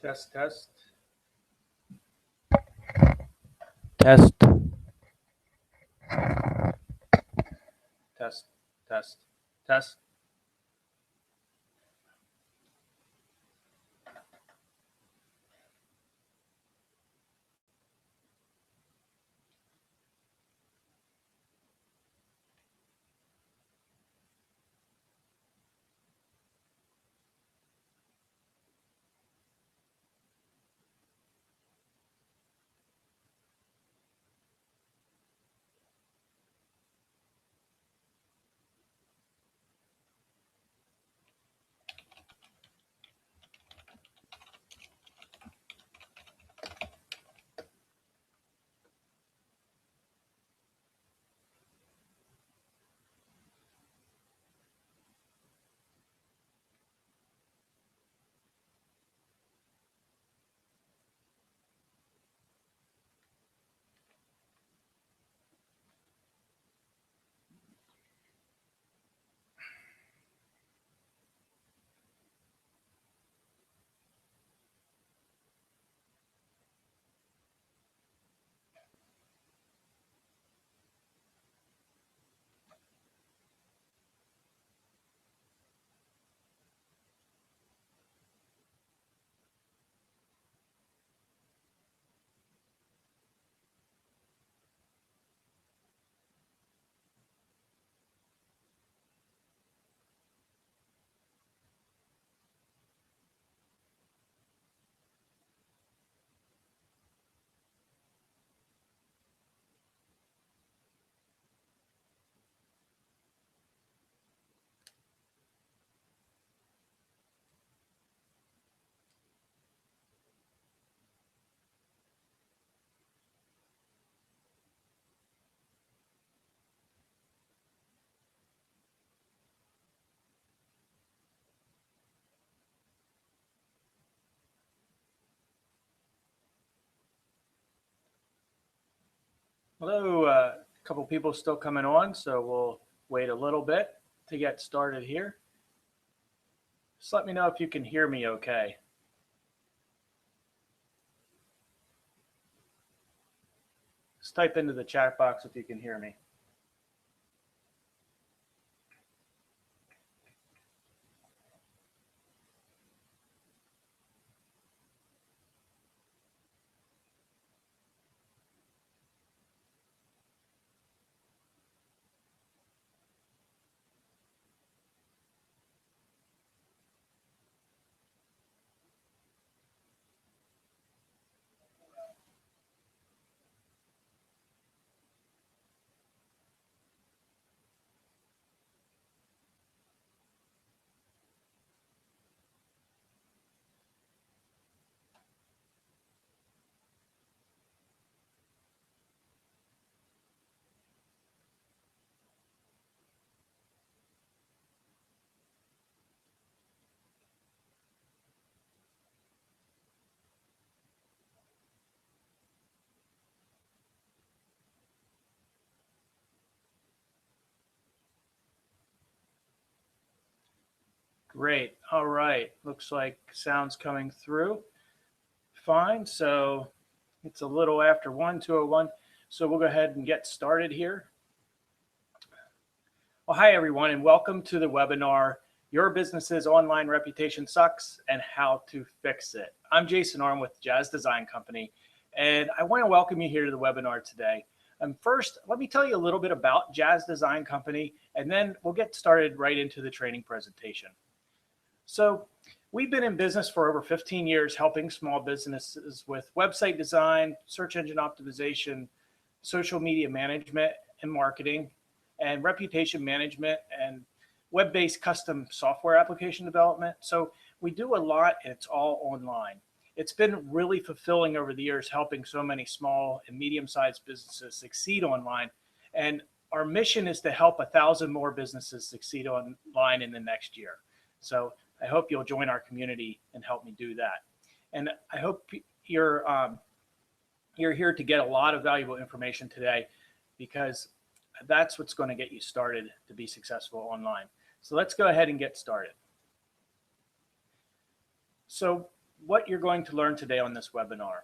Test, test, Test. test, test, test. Hello, a couple people still coming on, so we'll wait a little bit to get started here. Just let me know if you can hear me okay. Just type into the chat box if you can hear me. Great. All right. Looks like sound's coming through. Fine. So it's a little after 2:01. So we'll go ahead and get started here. Well, hi, everyone, and welcome to the webinar, Your Business's Online Reputation Sucks and How to Fix It. I'm Jason Arm with Jazz Design Company, and I want to welcome you here to the webinar today. First, let me tell you a little bit about Jazz Design Company, and then we'll get started right into the training presentation. So we've been in business for over 15 years, helping small businesses with website design, search engine optimization, social media management and marketing, and reputation management and web-based custom software application development. So we do a lot, and it's all online. It's been really fulfilling over the years, helping so many small and medium-sized businesses succeed online. And our mission is to help 1,000 more businesses succeed online in the next year. So I hope you'll join our community and help me do that. And I hope you're here to get a lot of valuable information today, because that's what's going to get you started to be successful online. So let's go ahead and get started. So what you're going to learn today on this webinar.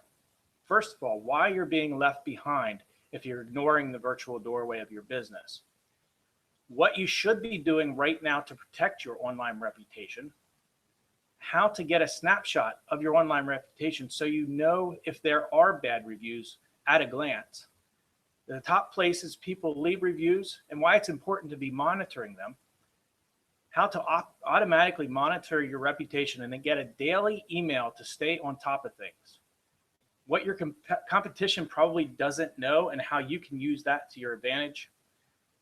First of all, why you're being left behind if you're ignoring the virtual doorway of your business. What you should be doing right now to protect your online reputation. How to get a snapshot of your online reputation so you know if there are bad reviews at a glance. The top places people leave reviews and why it's important to be monitoring them. How to automatically monitor your reputation and then get a daily email to stay on top of things. What your competition probably doesn't know and how you can use that to your advantage.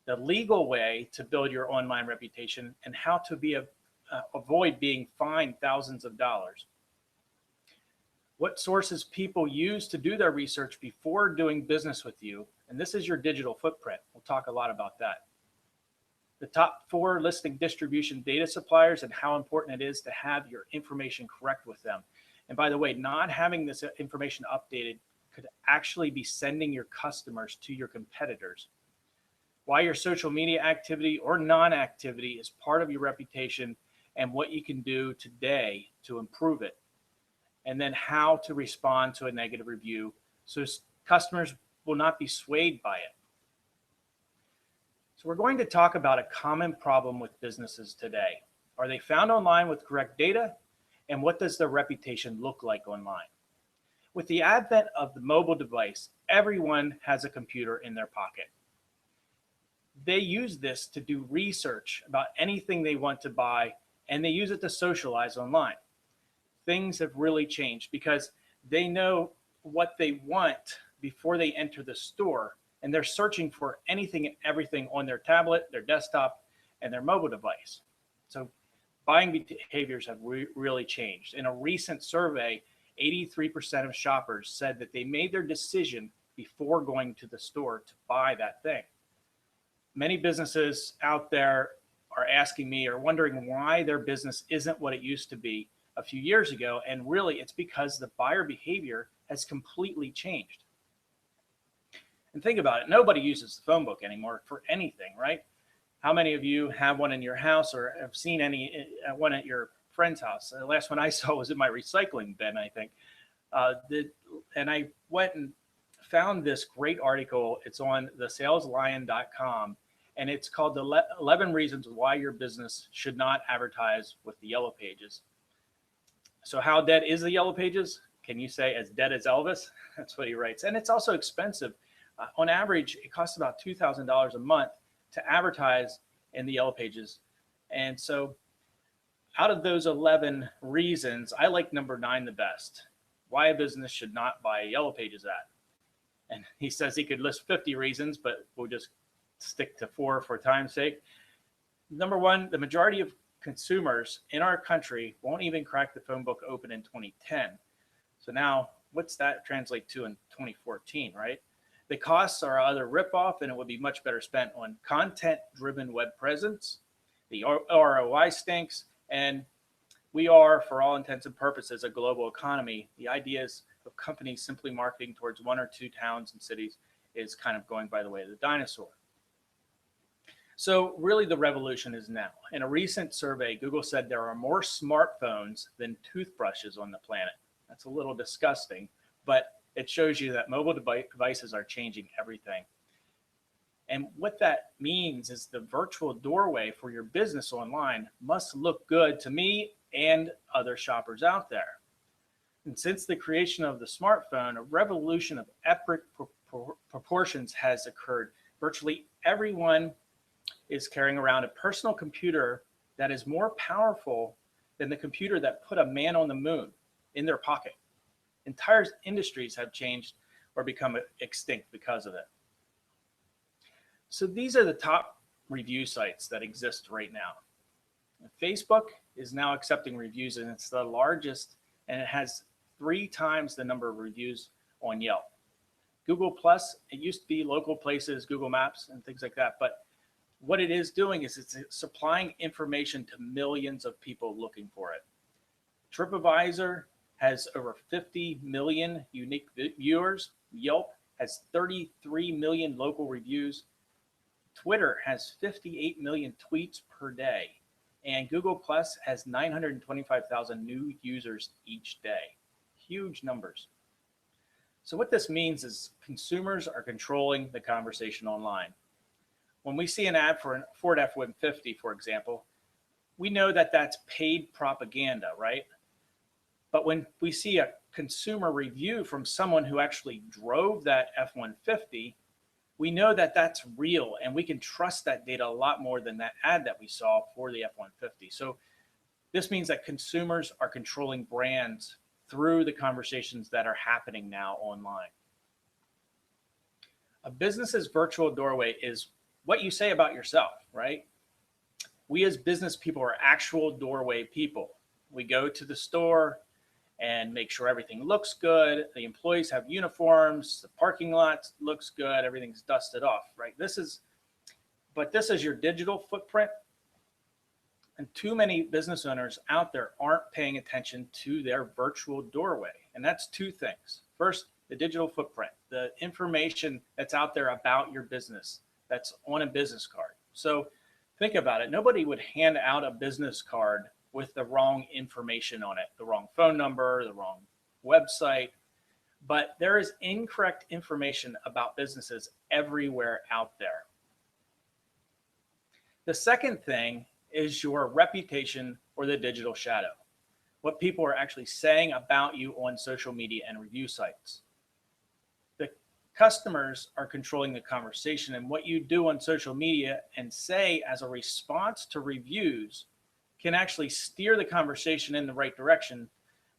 The legal way to build your online reputation and how to avoid being fined thousands of dollars. What sources people use to do their research before doing business with you. And this is your digital footprint. We'll talk a lot about that. The top 4 listing distribution data suppliers and how important it is to have your information correct with them. And by the way, not having this information updated could actually be sending your customers to your competitors. Why your social media activity or non-activity is part of your reputation and what you can do today to improve it. And then how to respond to a negative review so customers will not be swayed by it. So we're going to talk about a common problem with businesses today. Are they found online with correct data? And what does their reputation look like online? With the advent of the mobile device, everyone has a computer in their pocket. They use this to do research about anything they want to buy, and they use it to socialize online. Things have really changed because they know what they want before they enter the store, and they're searching for anything and everything on their tablet, their desktop, and their mobile device. So buying behaviors have really changed. In a recent survey, 83% of shoppers said that they made their decision before going to the store to buy that thing. Many businesses out there are asking me or wondering why their business isn't what it used to be a few years ago. And really, it's because the buyer behavior has completely changed. And think about it, nobody uses the phone book anymore for anything, right? How many of you have one in your house or have seen one at your friend's house? The last one I saw was in my recycling bin, I think. And I went and found this great article. It's on thesaleslion.com, and it's called the 11 Reasons Why Your Business Should Not Advertise with the Yellow Pages. So how dead is the Yellow Pages? Can you say as dead as Elvis? That's what he writes. And it's also expensive. On average, it costs about $2,000 a month to advertise in the Yellow Pages. And so out of those 11 reasons, I like number 9 the best. Why a business should not buy a Yellow Pages ad. And he says he could list 50 reasons, but we'll just stick to 4 for time's sake. Number 1, the majority of consumers in our country won't even crack the phone book open in 2010. So now what's that translate to in 2014, right? The costs are either ripoff, and it would be much better spent on content-driven web presence. The ROI stinks, and we are, for all intents and purposes, a global economy. The ideas of companies simply marketing towards 1 or 2 towns and cities is kind of going by the way of the dinosaur. So really the revolution is now. In a recent survey, Google said there are more smartphones than toothbrushes on the planet. That's a little disgusting, but it shows you that mobile devices are changing everything. And what that means is the virtual doorway for your business online must look good to me and other shoppers out there. And since the creation of the smartphone, a revolution of epic proportions has occurred. Virtually everyone is carrying around a personal computer that is more powerful than the computer that put a man on the moon in their pocket. Entire industries have changed or become extinct because of it. So these are the top review sites that exist right now. Facebook is now accepting reviews, and it's the largest, and it has 3 times the number of reviews on Yelp. Google Plus, it used to be local places, Google Maps and things like that, but what it is doing is it's supplying information to millions of people looking for it. TripAdvisor has over 50 million unique viewers. Yelp has 33 million local reviews. Twitter has 58 million tweets per day. And Google Plus has 925,000 new users each day. Huge numbers. So what this means is consumers are controlling the conversation online. When we see an ad for a Ford F-150, for example, we know that that's paid propaganda, right? But when we see a consumer review from someone who actually drove that F-150, we know that that's real and we can trust that data a lot more than that ad that we saw for the F-150. So this means that consumers are controlling brands through the conversations that are happening now online. A business's virtual doorway is what you say about yourself, right? We as business people are actual doorway people. We go to the store and make sure everything looks good. The employees have uniforms, the parking lot looks good, everything's dusted off, right? This is your digital footprint. And too many business owners out there aren't paying attention to their virtual doorway. And that's two things. First, the digital footprint, the information that's out there about your business that's on a business card. So think about it. Nobody would hand out a business card with the wrong information on it, the wrong phone number, the wrong website. But there is incorrect information about businesses everywhere out there. The second thing is your reputation or the digital shadow, what people are actually saying about you on social media and review sites. The customers are controlling the conversation, and what you do on social media and say as a response to reviews can actually steer the conversation in the right direction,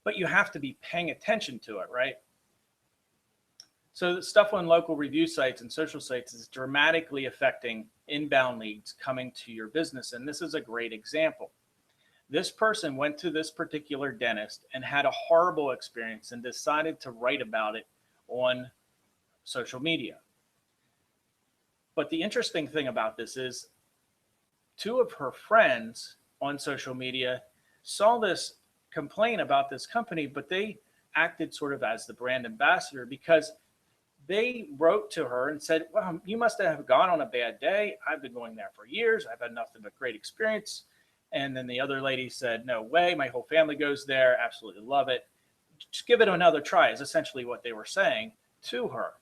but you have to be paying attention to it, right? So the stuff on local review sites and social sites is dramatically affecting inbound leads coming to your business. And this is a great example. This person went to this particular dentist and had a horrible experience and decided to write about it on social media. But the interesting thing about this is two of her friends on social media saw this complaint about this company, but they acted sort of as the brand ambassador because they wrote to her and said, well, you must have gone on a bad day. I've been going there for years. I've had nothing but great experience. And then the other lady said, no way, my whole family goes there. Absolutely love it. Just give it another try is essentially what they were saying to her.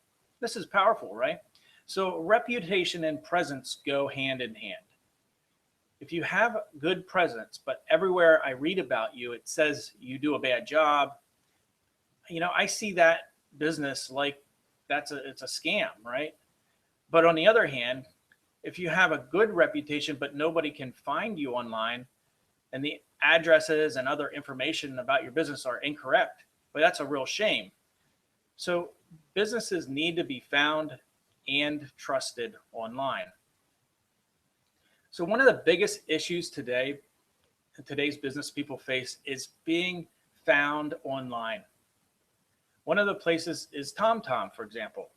This is powerful, right? So reputation and presence go hand in hand. If you have good presence, but everywhere I read about you, it says you do a bad job, I see that business like it's a scam, right? But on the other hand, if you have a good reputation, but nobody can find you online and the addresses and other information about your business are incorrect, but that's a real shame. So businesses need to be found and trusted online. So one of the biggest issues today's business people face is being found online. One of the places is TomTom, for example.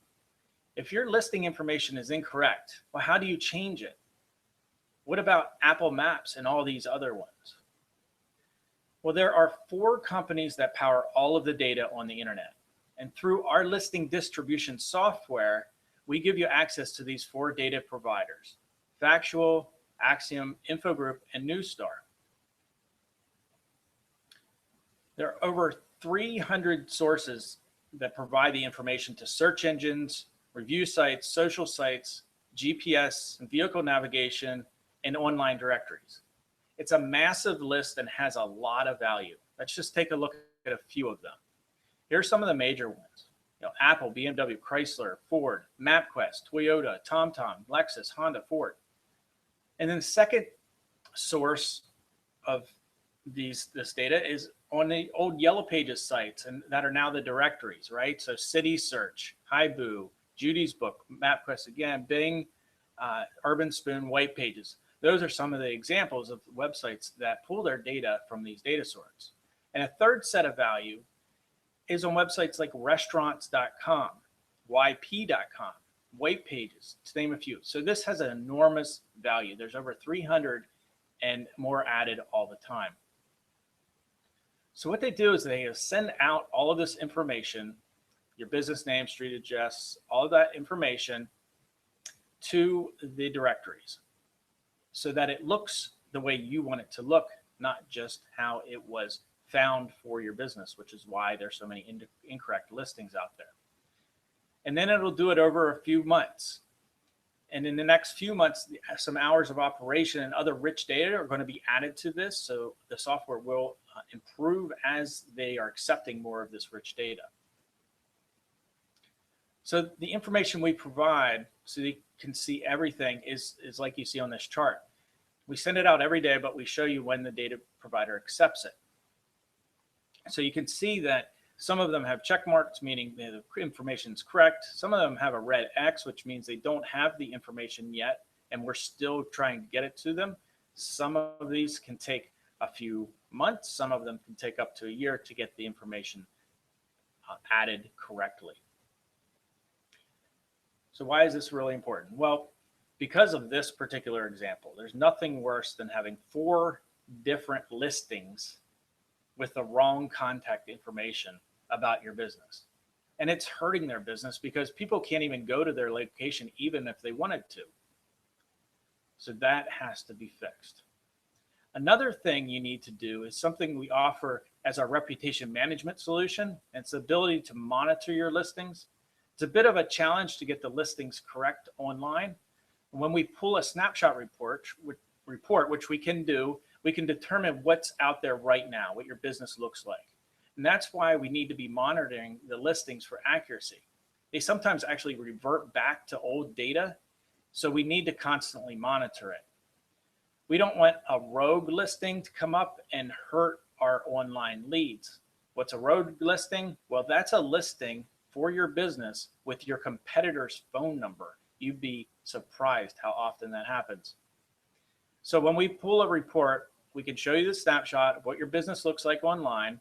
If your listing information is incorrect, well, how do you change it? What about Apple Maps and all these other ones? Well, there are 4 companies that power all of the data on the internet. And through our listing distribution software, we give you access to these 4 data providers: Factual, Axiom, Infogroup, and Neustar. There are over 300 sources that provide the information to search engines, review sites, social sites, GPS, vehicle navigation, and online directories. It's a massive list and has a lot of value. Let's just take a look at a few of them. Here are some of the major ones. Apple, BMW, Chrysler, Ford, MapQuest, Toyota, TomTom, Lexus, Honda, Ford. And then the second source of this data is on the old Yellow Pages sites and that are now the directories, right? So City Search, Haibu, Judy's Book, MapQuest again, Bing, Urban Spoon, White Pages. Those are some of the examples of websites that pull their data from these data sources. And a third set of value is on websites like restaurants.com, yp.com, White Pages, to name a few. So this has an enormous value. There's over 300 and more added all the time. So what they do is they send out all of this information, your business name, street address, all of that information to the directories so that it looks the way you want it to look, not just how it was found for your business, which is why there's so many incorrect listings out there. And then it'll do it over a few months. And in the next few months, some hours of operation and other rich data are going to be added to this. So the software will improve as they are accepting more of this rich data. So the information we provide so you can see everything is like you see on this chart. We send it out every day, but we show you when the data provider accepts it. So you can see that some of them have check marks, meaning the information is correct. Some of them have a red X, which means they don't have the information yet, and we're still trying to get it to them. Some of these can take a few months. Some of them can take up to a year to get the information added correctly. So why is this really important? Well, because of this particular example, there's nothing worse than having 4 different listings with the wrong contact information about your business. And it's hurting their business because people can't even go to their location even if they wanted to. So that has to be fixed. Another thing you need to do is something we offer as our reputation management solution. And it's the ability to monitor your listings. It's a bit of a challenge to get the listings correct online. When we pull a snapshot report, which we can do, we can determine what's out there right now, what your business looks like. And that's why we need to be monitoring the listings for accuracy. They sometimes actually revert back to old data, so we need to constantly monitor it. We don't want a rogue listing to come up and hurt our online leads. What's a rogue listing? Well, that's a listing for your business with your competitor's phone number. You'd be surprised how often that happens. So when we pull a report, we can show you the snapshot of what your business looks like online.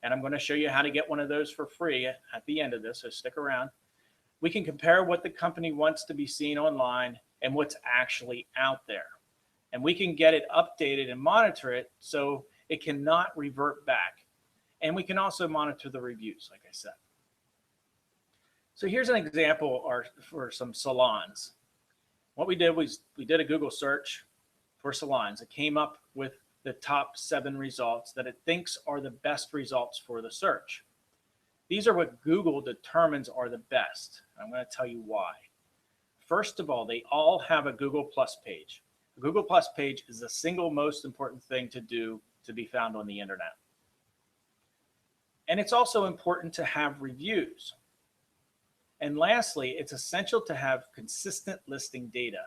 And I'm going to show you how to get one of those for free at the end of this, so stick around. We can compare what the company wants to be seen online and what's actually out there. And we can get it updated and monitor it so it cannot revert back. And we can also monitor the reviews, like I said. So here's an example for some salons. What we did was we did a Google search for salons. It came up with the top 7 results that it thinks are the best results for the search. These are what Google determines are the best. I'm going to tell you why. First of all, they all have a Google Plus page. A Google Plus page is the single most important thing to do to be found on the internet. And it's also important to have reviews. And lastly, it's essential to have consistent listing data.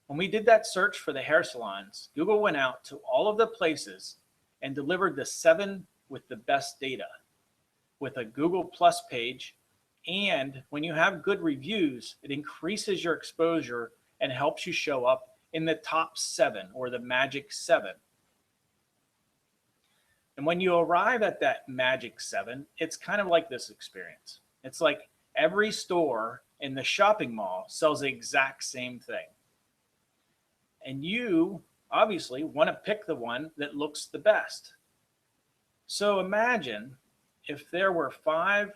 When we did that search for the hair salons, Google went out to all of the places and delivered the 7 with the best data with a Google Plus page. And when you have good reviews, it increases your exposure and helps you show up in the top 7 or the magic 7. And when you arrive at that magic 7, it's kind of like this experience. It's like every store in the shopping mall sells the exact same thing. And you obviously want to pick the one that looks the best. So imagine if there were 5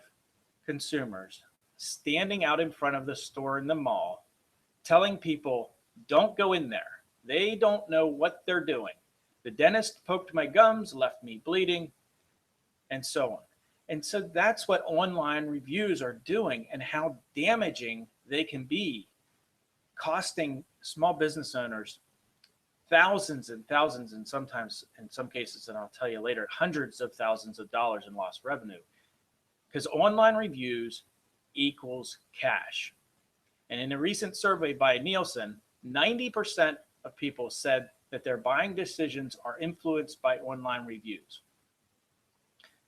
consumers standing out in front of the store in the mall, telling people, don't go in there. They don't know what they're doing. The dentist poked my gums, left me bleeding, and so on. And so that's what online reviews are doing and how damaging they can be, costing small business owners thousands and thousands, and sometimes in some cases, and I'll tell you later, hundreds of thousands of dollars in lost revenue. Because online reviews equals cash. And in a recent survey by Nielsen, 90% of people said that their buying decisions are influenced by online reviews.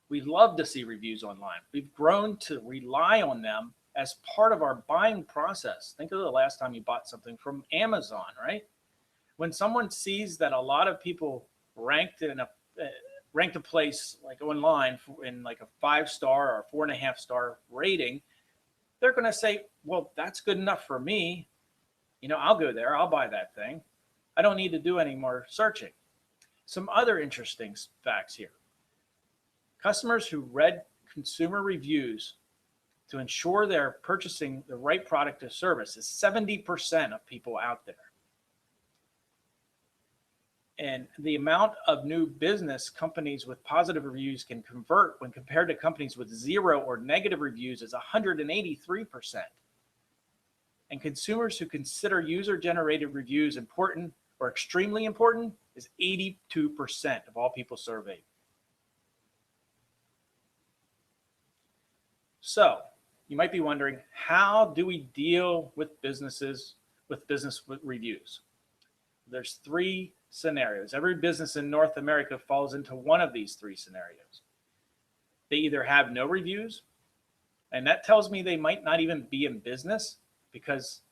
We love to see reviews online. We've grown to rely on them as part of our buying process. Think of the last time you bought something from Amazon, right? When someone sees that a lot of people ranked a place like online in like a 5-star or 4.5-star rating, they're going to say, well, that's good enough for me. You know, I'll go there. I'll buy that thing. I don't need to do any more searching. Some other interesting facts here. Customers who read consumer reviews to ensure they're purchasing the right product or service is 70% of people out there. And the amount of new business companies with positive reviews can convert when compared to companies with 0 or negative reviews is 183%. And consumers who consider user-generated reviews important or extremely important is 82% of all people surveyed. So you might be wondering, how do we deal with business reviews? There's 3 scenarios. Every business in North America falls into one of these 3 scenarios. They either have no reviews, and that tells me they might not even be in business because,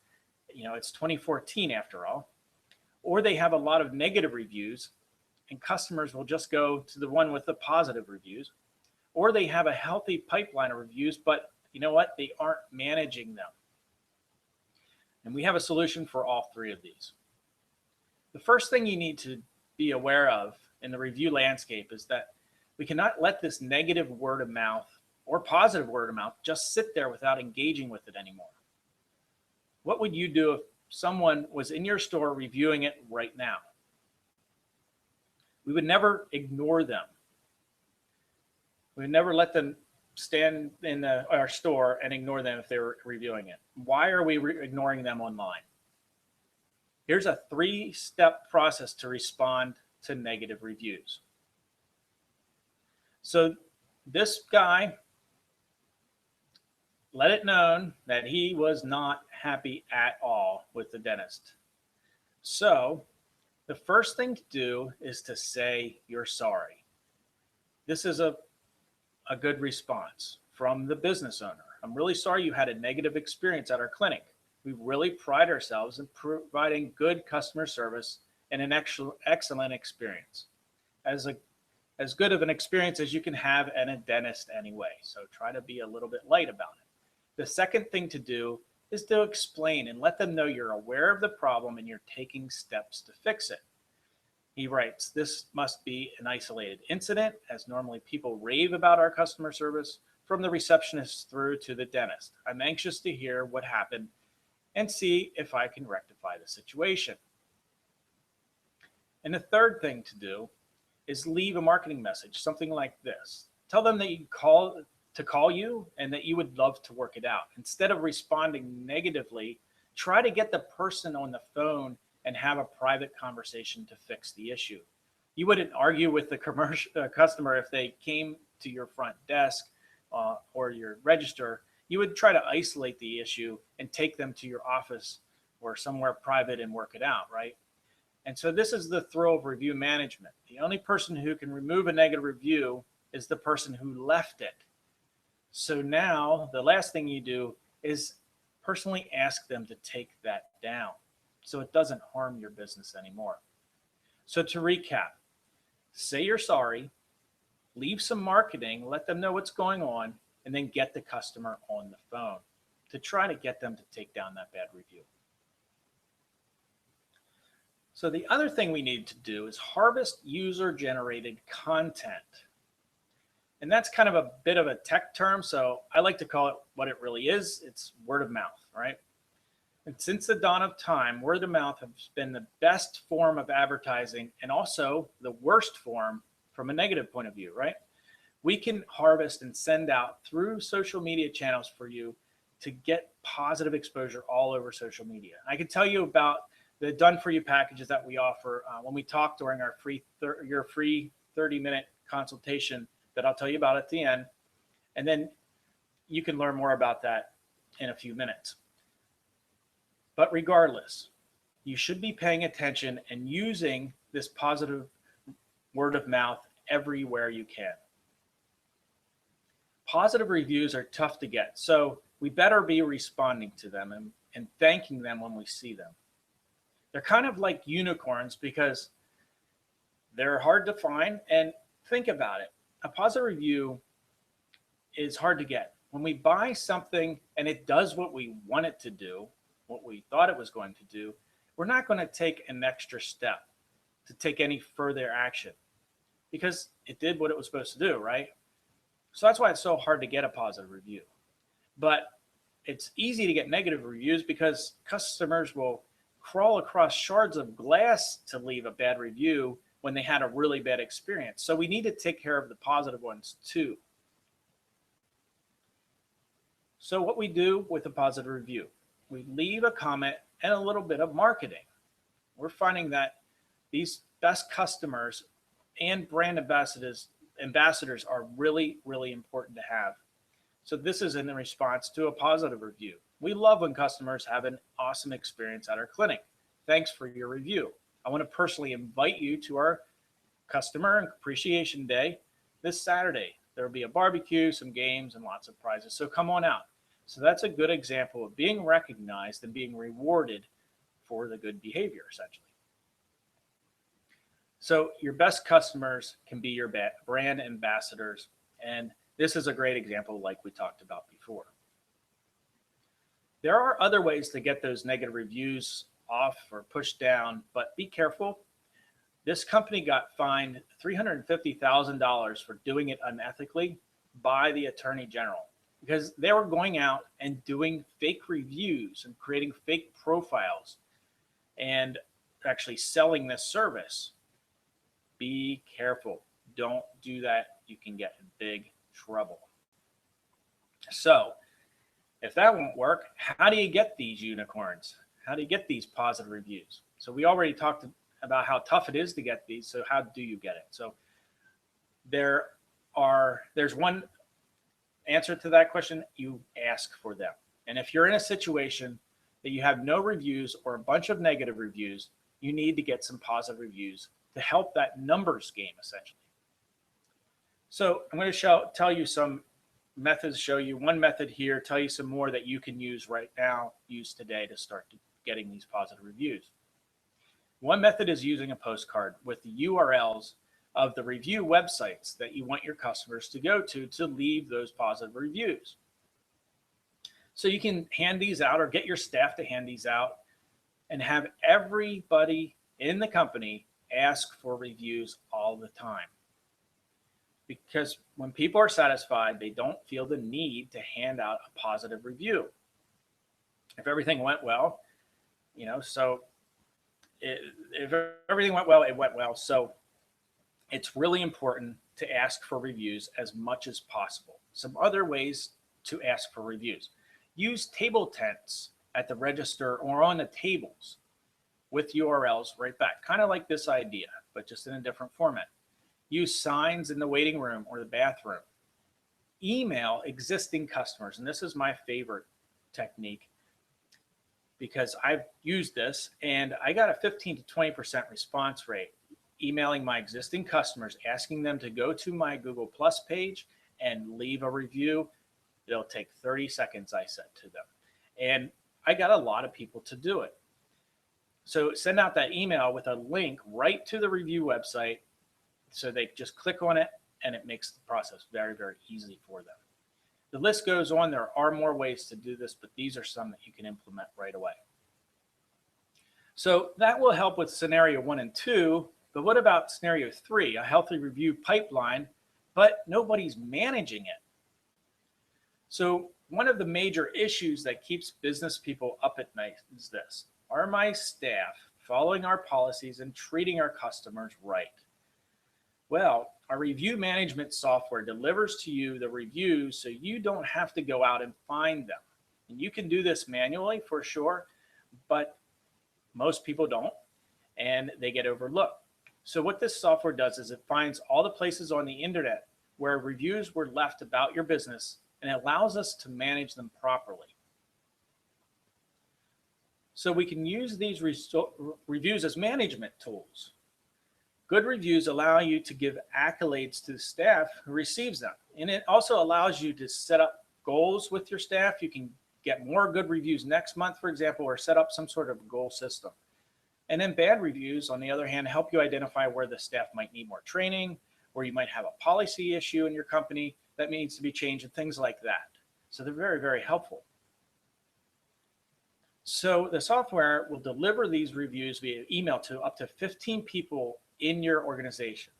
it's 2014 after all, or they have a lot of negative reviews and customers will just go to the one with the positive reviews, or they have a healthy pipeline of reviews, but you know what? They aren't managing them. And we have a solution for all 3 of these. The first thing you need to be aware of in the review landscape is that we cannot let this negative word of mouth or positive word of mouth just sit there without engaging with it anymore. What would you do if someone was in your store reviewing it right now? We would never ignore them. We would never let them stand in our store and ignore them if they were reviewing it. Why are we ignoring them online? Here's a 3-step process to respond to negative reviews. So this guy let it known that he was not happy at all with the dentist. So the first thing to do is to say you're sorry. This is a good response from the business owner. I'm really sorry you had a negative experience at our clinic. We really pride ourselves in providing good customer service and an excellent experience. As good of an experience as you can have at a dentist anyway. So try to be a little bit light about it. The second thing to do is to explain and let them know you're aware of the problem and you're taking steps to fix it. He writes, this must be an isolated incident, as normally people rave about our customer service from the receptionist through to the dentist. I'm anxious to hear what happened and see if I can rectify the situation. And the third thing to do is leave a marketing message, something like this. Tell them that you call you and that you would love to work it out. Instead of responding negatively, try to get the person on the phone and have a private conversation to fix the issue. You wouldn't argue with the customer if they came to your front desk or your register. You would try to isolate the issue and take them to your office or somewhere private and work it out, right? And so this is the thrill of review management. The only person who can remove a negative review is the person who left it. So now the last thing you do is personally ask them to take that down so it doesn't harm your business anymore. So to recap, say you're sorry, leave some marketing, let them know what's going on, and then get the customer on the phone to try to get them to take down that bad review. So the other thing we need to do is harvest user-generated content. And that's kind of a bit of a tech term, so I like to call it what it really is. It's word of mouth, right? And since the dawn of time, word of mouth has been the best form of advertising and also the worst form from a negative point of view, right? We can harvest and send out through social media channels for you to get positive exposure all over social media. I can tell you about the done for you packages that we offer when we talk during our your free 30-minute consultation that I'll tell you about at the end. And then you can learn more about that in a few minutes. But regardless, you should be paying attention and using this positive word of mouth everywhere you can. Positive reviews are tough to get, so we better be responding to them and thanking them when we see them. They're kind of like unicorns because they're hard to find. And think about it. A positive review is hard to get. When we buy something and it does what we want it to do, what we thought it was going to do, we're not going to take an extra step to take any further action because it did what it was supposed to do, right? So that's why it's so hard to get a positive review. But it's easy to get negative reviews because customers will crawl across shards of glass to leave a bad review when they had a really bad experience. So we need to take care of the positive ones too. So what we do with a positive review, we leave a comment and a little bit of marketing. We're finding that these best customers and brand ambassadors are really, really important to have. So this is in response to a positive review. We love when customers have an awesome experience at our clinic. Thanks for your review. I want to personally invite you to our Customer Appreciation Day this Saturday. There will be a barbecue, some games, and lots of prizes. So come on out. So that's a good example of being recognized and being rewarded for the good behavior, essentially. So your best customers can be your brand ambassadors. And this is a great example like we talked about before. There are other ways to get those negative reviews off or pushed down, but be careful. This company got fined $350,000 for doing it unethically by the Attorney General because they were going out and doing fake reviews and creating fake profiles and actually selling this service. Be careful. Don't do that. You can get in big trouble. So if that won't work, how do you get these unicorns? How do you get these positive reviews? So we already talked about how tough it is to get these. So how do you get it? So there's one answer to that question. You ask for them. And if you're in a situation that you have no reviews or a bunch of negative reviews, you need to get some positive reviews to help that numbers game, essentially. So I'm going to tell you some methods, show you one method here, tell you some more that you can use right now, use today to start getting these positive reviews. One method is using a postcard with the URLs of the review websites that you want your customers to go to leave those positive reviews. So you can hand these out or get your staff to hand these out and have everybody in the company ask for reviews all the time. Because when people are satisfied, they don't feel the need to hand out a positive review. If everything went well, so if everything went well, it went well. So it's really important to ask for reviews as much as possible. Some other ways to ask for reviews. Use table tents at the register or on the tables with URLs right back, kind of like this idea, but just in a different format. Use signs in the waiting room or the bathroom. Email existing customers, and this is my favorite technique because I've used this and I got a 15 to 20% response rate emailing my existing customers, asking them to go to my Google Plus page and leave a review. It'll take 30 seconds, I said to them. And I got a lot of people to do it. So send out that email with a link right to the review website. So they just click on it and it makes the process very, very easy for them. The list goes on. There are more ways to do this, but these are some that you can implement right away. So that will help with scenario 1 and 2, but what about scenario 3, a healthy review pipeline, but nobody's managing it? So one of the major issues that keeps business people up at night is this: are my staff following our policies and treating our customers right? Well, our review management software delivers to you the reviews so you don't have to go out and find them. And you can do this manually for sure, but most people don't, and they get overlooked. So what this software does is it finds all the places on the internet where reviews were left about your business, and it allows us to manage them properly. So we can use these reviews as management tools. Good reviews allow you to give accolades to the staff who receives them. And it also allows you to set up goals with your staff. You can get more good reviews next month, for example, or set up some sort of goal system. And then bad reviews, on the other hand, help you identify where the staff might need more training, where you might have a policy issue in your company that needs to be changed, and things like that. So they're very, very helpful. So the software will deliver these reviews via email to up to 15 people in your organization.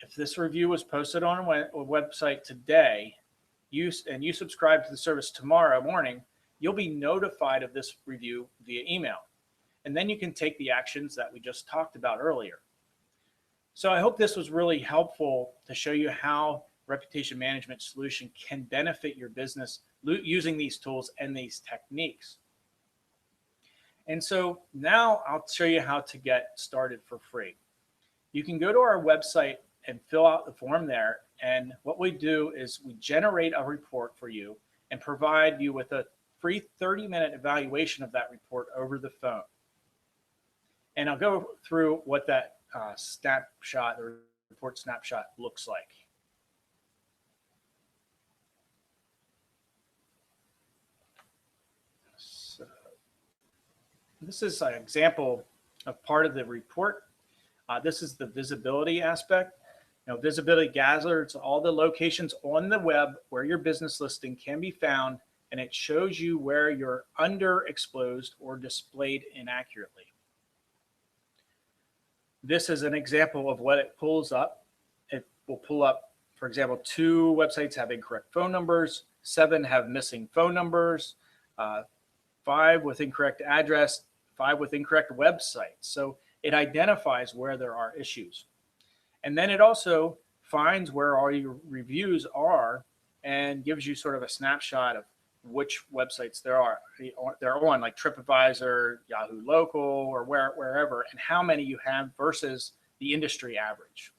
If this review was posted on a website today, you subscribe to the service tomorrow morning, you'll be notified of this review via email. and then you can take the actions that we just talked about earlier. So I hope this was really helpful to show you how reputation management solution can benefit your business using these tools and these techniques. And so now I'll show you how to get started for free. You can go to our website and fill out the form there. And what we do is we generate a report for you and provide you with a free 30-minute evaluation of that report over the phone. And I'll go through what that snapshot or report snapshot looks like. So this is an example of part of the report. This is the visibility aspect. Visibility gathers all the locations on the web where your business listing can be found, and it shows you where you're underexposed or displayed inaccurately. This is an example of what it pulls up. It will pull up, for example, 2 websites have incorrect phone numbers, 7 have missing phone numbers, 5 with incorrect address, 5 with incorrect websites. So it identifies where there are issues. And then it also finds where all your reviews are and gives you sort of a snapshot of which websites they're on, like TripAdvisor, Yahoo Local, or wherever, and how many you have versus the industry average.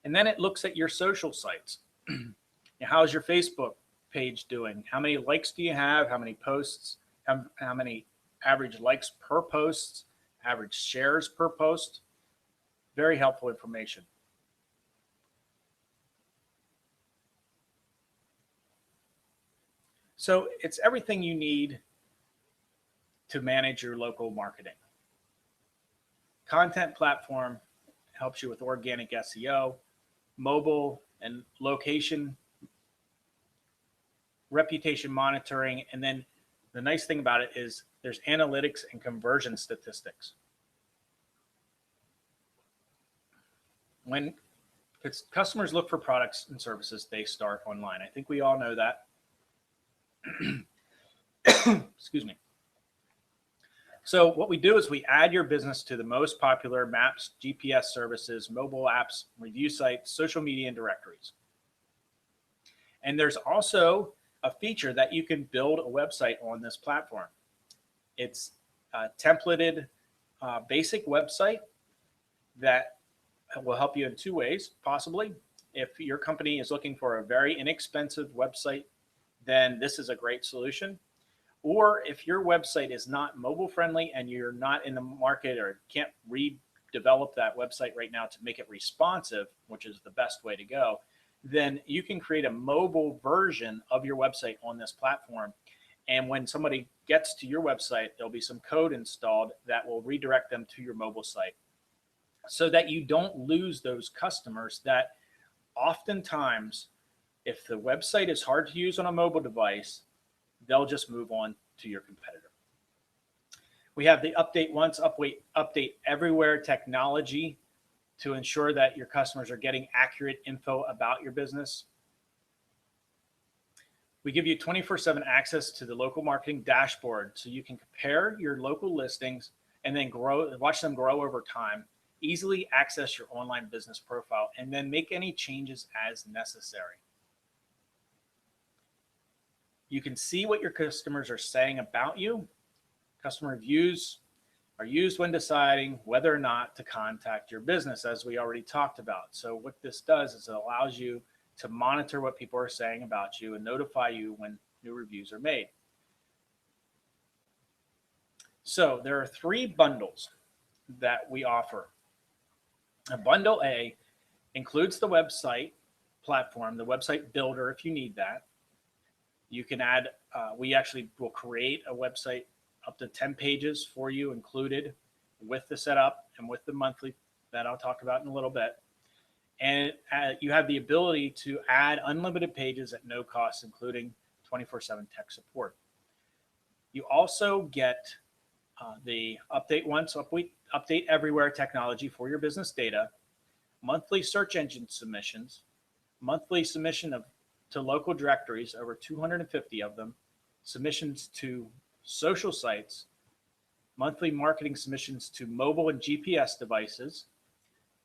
And then it looks at your social sites. How's your Facebook page doing? How many likes do you have? How many posts? How many average likes per post? Average shares per post? Very helpful information. So it's everything you need to manage your local marketing. Content platform helps you with organic SEO, mobile and location, reputation monitoring, and then the nice thing about it is there's analytics and conversion statistics. When customers look for products and services, they start online. I think we all know that. Excuse me. So what we do is we add your business to the most popular maps, GPS services, mobile apps, review sites, social media, and directories. And there's also a feature that you can build a website on this platform. It's a templated basic website that will help you in 2 ways, possibly. If your company is looking for a very inexpensive website, then this is a great solution. Or if your website is not mobile friendly and you're not in the market or can't redevelop that website right now to make it responsive, which is the best way to go, then you can create a mobile version of your website on this platform. And when somebody gets to your website, there'll be some code installed that will redirect them to your mobile site, so that you don't lose those customers that oftentimes, if the website is hard to use on a mobile device, they'll just move on to your competitor. We have the update once, update everywhere technology to ensure that your customers are getting accurate info about your business. We give you 24/7 access to the local marketing dashboard so you can compare your local listings and then watch them grow over time, easily access your online business profile, and then make any changes as necessary. You can see what your customers are saying about you. Customer reviews are used when deciding whether or not to contact your business, as we already talked about. So what this does is it allows you to monitor what people are saying about you and notify you when new reviews are made. So there are 3 bundles that we offer. Bundle A includes the website platform, the website builder if you need that. You can add, we actually will create a website up to 10 pages for you included with the setup and with the monthly that I'll talk about in a little bit. And you have the ability to add unlimited pages at no cost, including 24/7 tech support. You also get the update once, update everywhere technology for your business data, monthly search engine submissions, monthly submission to local directories, over 250 of them, submissions to social sites, monthly marketing submissions to mobile and GPS devices,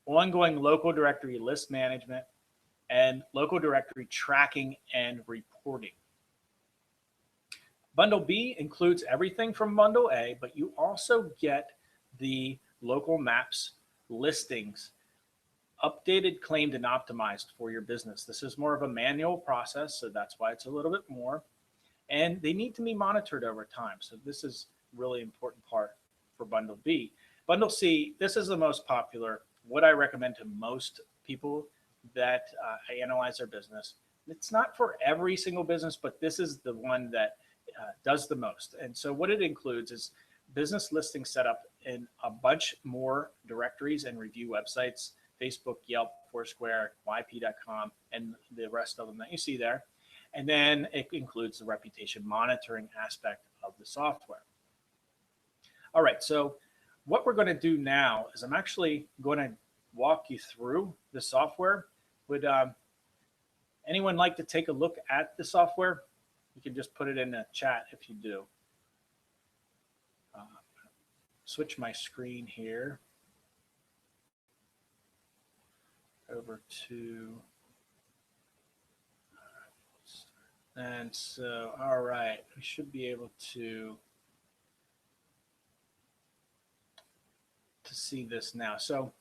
ongoing local directory list management, and local directory tracking and reporting. Bundle B includes everything from Bundle A, but you also get the local maps listings, updated, claimed, and optimized for your business. This is more of a manual process, so that's why it's a little bit more. And they need to be monitored over time. So this is really important part for Bundle B. Bundle C, this is the most popular, what I recommend to most people that analyze their business. It's not for every single business, but this is the one that does the most. And so what it includes is business listing setup in a bunch more directories and review websites, Facebook, Yelp, Foursquare, YP.com, and the rest of them that you see there. And then it includes the reputation monitoring aspect of the software. All right, so what we're going to do now is I'm actually going to walk you through the software. Would anyone like to take a look at the software? You can just put it in the chat if you do. Switch my screen here over to, and so, all right, we should be able to see this now. So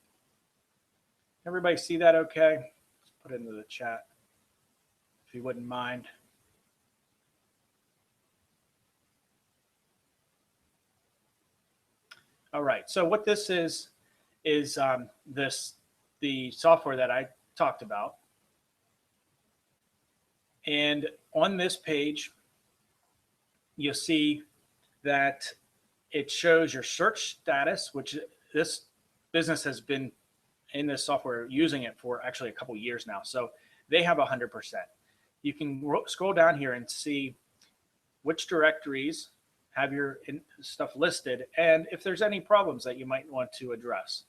everybody see that okay? Let's put it into the chat if you wouldn't mind. All right, so what this is the software that I talked about. And on this page, you'll see that it shows your search status, which this business has been in this software using it for actually a couple of years now. So they have 100%. You can scroll down here and see which directories have your stuff listed and if there's any problems that you might want to address.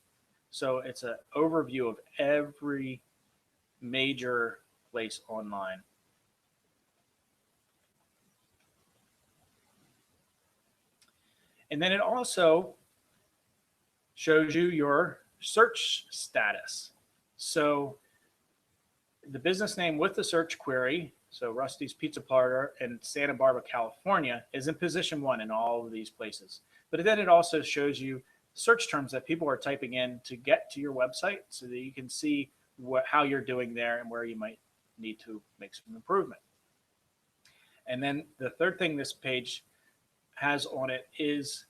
So it's an overview of every major place online. And then it also shows you your search status. So the business name with the search query, so Rusty's Pizza Parlor in Santa Barbara, California, is in position 1 in all of these places. But then it also shows you search terms that people are typing in to get to your website so that you can see how you're doing there and where you might need to make some improvement. And then the third thing this page has on it is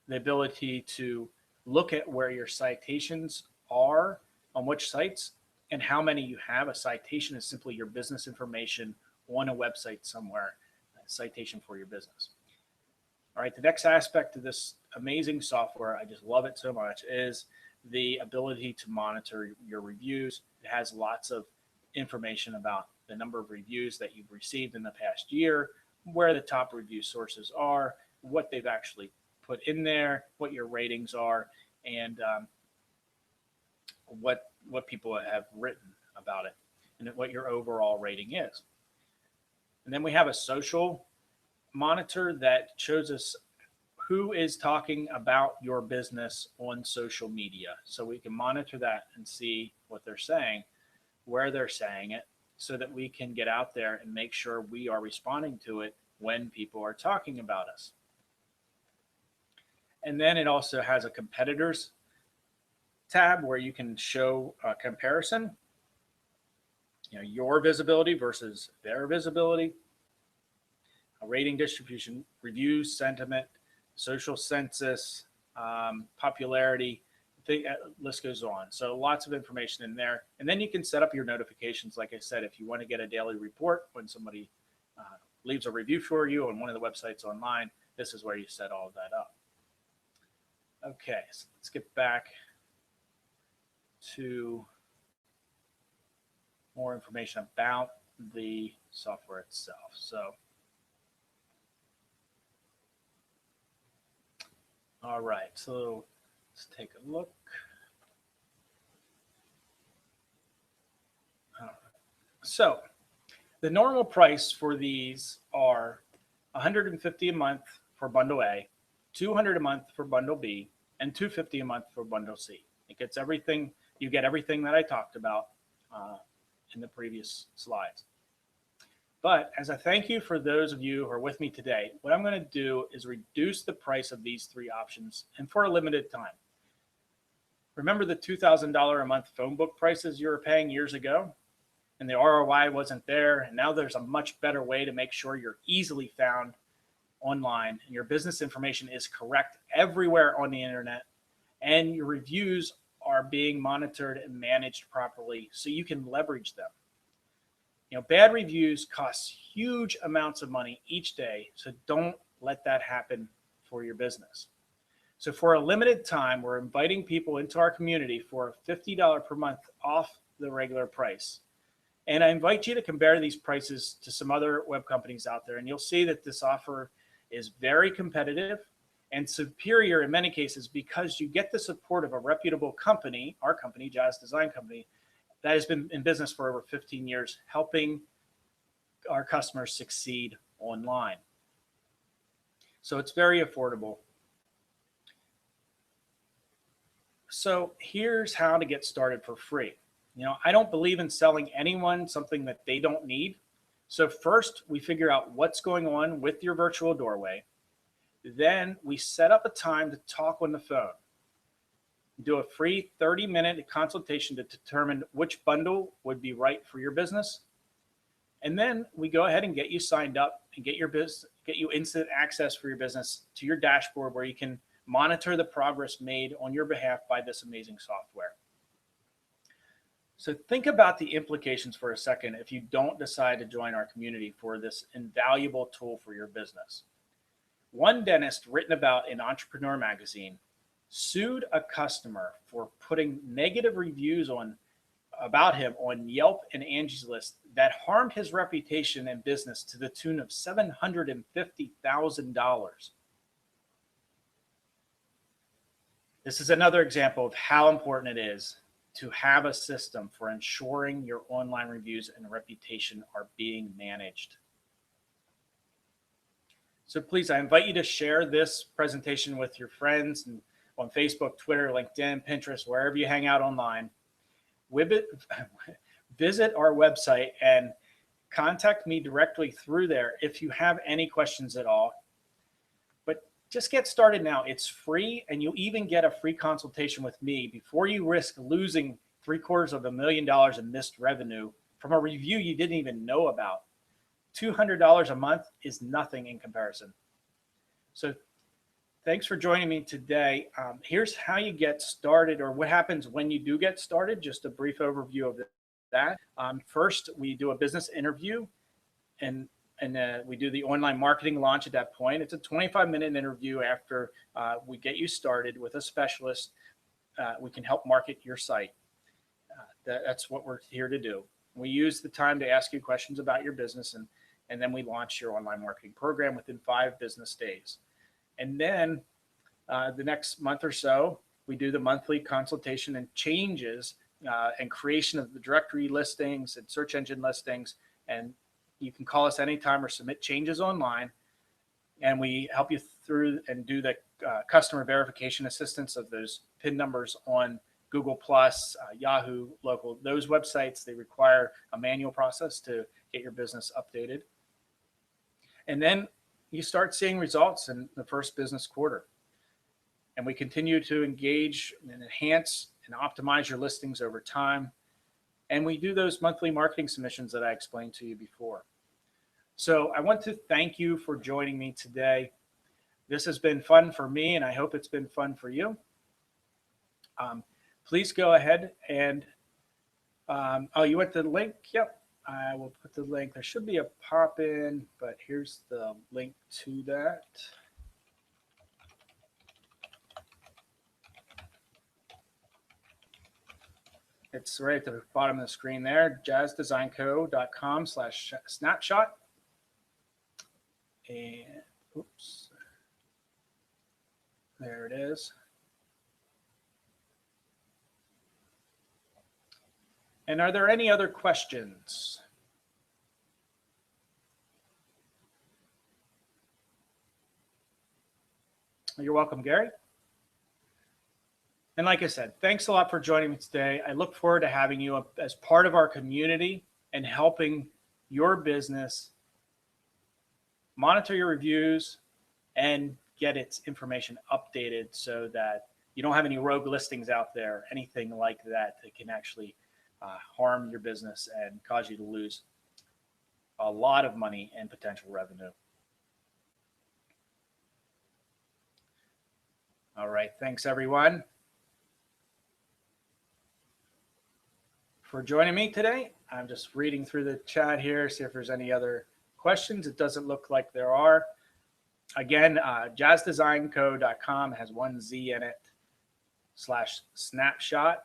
the ability to look at where your citations are on which sites and how many you have. A citation is simply your business information on a website somewhere, a citation for your business. All right, the next aspect of this amazing software, I just love it so much, is the ability to monitor your reviews. It has lots of information about the number of reviews that you've received in the past year, where the top review sources are, what they've actually put in there, what your ratings are, and what people have written about it, and what your overall rating is. And then we have a social monitor that shows us who is talking about your business on social media. So we can monitor that and see what they're saying, where they're saying it, so that we can get out there and make sure we are responding to it when people are talking about us. And then it also has a competitors tab where you can show a comparison, your visibility versus their visibility, a rating distribution, reviews, sentiment, social census, popularity, the list goes on. So lots of information in there. And then you can set up your notifications. Like I said, if you want to get a daily report when somebody leaves a review for you on one of the websites online, this is where you set all of that up. Okay, so let's get back to more information about the software itself. So, all right, so let's take a look. All right. So the normal price for these are $150 a month for Bundle A, $200 a month for bundle B, and $250 a month for bundle C. It gets everything, you get everything that I talked about in the previous slides. But as a thank you for those of you who are with me today, what I'm going to do is reduce the price of these three options, and for a limited time. Remember the $2,000 a month phone book prices you were paying years ago? And the ROI wasn't there. And now there's a much better way to make sure you're easily found online and your business information is correct everywhere on the internet, and your reviews are being monitored and managed properly so you can leverage them. You know, bad reviews cost huge amounts of money each day, so don't let that happen for your business. So for a limited time, we're inviting people into our community for a $50 per month off the regular price. And I invite you to compare these prices to some other web companies out there, and you'll see that this offer is very competitive and superior in many cases because you get the support of a reputable company, our company, Jazz Design Company, that has been in business for over 15 years, helping our customers succeed online. So it's very affordable. So here's how to get started for free. You know, I don't believe in selling anyone something that they don't need. So first, we figure out what's going on with your virtual doorway. Then we set up a time to talk on the phone. Do a free 30-minute consultation to determine which bundle would be right for your business. And then we go ahead and get you signed up and get you instant access for your business to your dashboard where you can monitor the progress made on your behalf by this amazing software. So think about the implications for a second if you don't decide to join our community for this invaluable tool for your business. One dentist written about in Entrepreneur Magazine sued a customer for putting negative reviews about him on Yelp and Angie's List that harmed his reputation and business to the tune of $750,000. This is another example of how important it is to have a system for ensuring your online reviews and reputation are being managed. So please, I invite you to share this presentation with your friends and on Facebook, Twitter, LinkedIn, Pinterest, wherever you hang out online. Visit our website and contact me directly through there if you have any questions at all. But just get started now. It's free, and you'll even get a free consultation with me before you risk losing $750,000 in missed revenue from a review you didn't even know about. $200 a month is nothing in comparison. So thanks for joining me today. Here's how you get started, or what happens when you do get started. Just a brief overview of that. First, we do a business interview, and we do the online marketing launch at that point. It's a 25-minute interview after we get you started with a specialist. We can help market your site. That's what we're here to do. We use the time to ask you questions about your business, and then we launch your online marketing program within 5 business days. And then the next month or so, we do the monthly consultation and changes and creation of the directory listings and search engine listings. And you can call us anytime or submit changes online. And we help you through and do the customer verification assistance of those PIN numbers on Google+, Yahoo, Local. Those websites, they require a manual process to get your business updated. And then you start seeing results in the first business quarter. And we continue to engage and enhance and optimize your listings over time. And we do those monthly marketing submissions that I explained to you before. So I want to thank you for joining me today. This has been fun for me, and I hope it's been fun for you. Please go ahead and, oh, you went to the link? Yep. I will put the link. There should be a pop-in, but here's the link to that. It's right at the bottom of the screen there, jazzdesignco.com/snapshot. And oops, there it is. And are there any other questions? You're welcome, Gary. And like I said, thanks a lot for joining me today. I look forward to having you as part of our community and helping your business monitor your reviews and get its information updated so that you don't have any rogue listings out there, anything like that that can actually harm your business and cause you to lose a lot of money and potential revenue. All right, thanks everyone for joining me today. I'm just reading through the chat here, see if there's any other questions. It doesn't look like there are. Again, jazzdesignco.com has one Z in it. /snapshot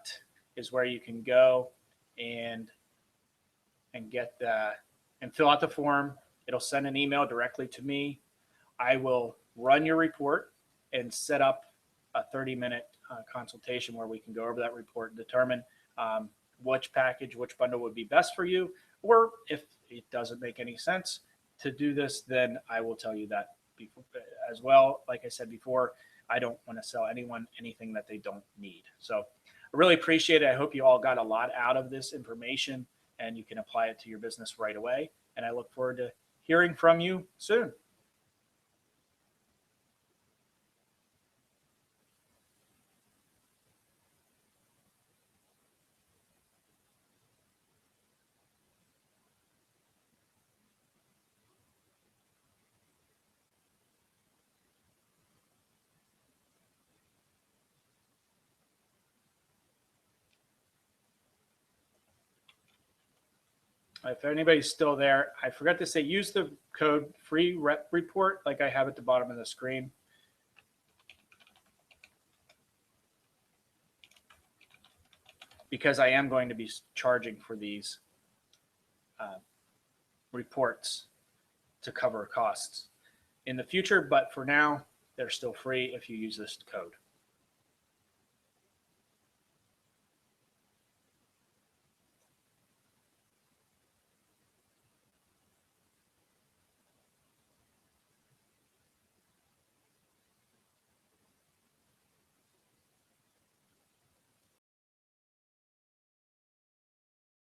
is where you can go and get and fill out the form. It'll send an email directly to me. I will run your report and set up a 30-minute consultation where we can go over that report and determine which package, which bundle would be best for you. Or if it doesn't make any sense to do this, then I will tell you that before, as well. Like I said before, I don't want to sell anyone anything that they don't need. So I really appreciate it. I hope you all got a lot out of this information and you can apply it to your business right away. And I look forward to hearing from you soon. If anybody's still there, I forgot to say, use the code free rep report like I have at the bottom of the screen. Because I am going to be charging for these reports to cover costs in the future, but for now, they're still free if you use this code.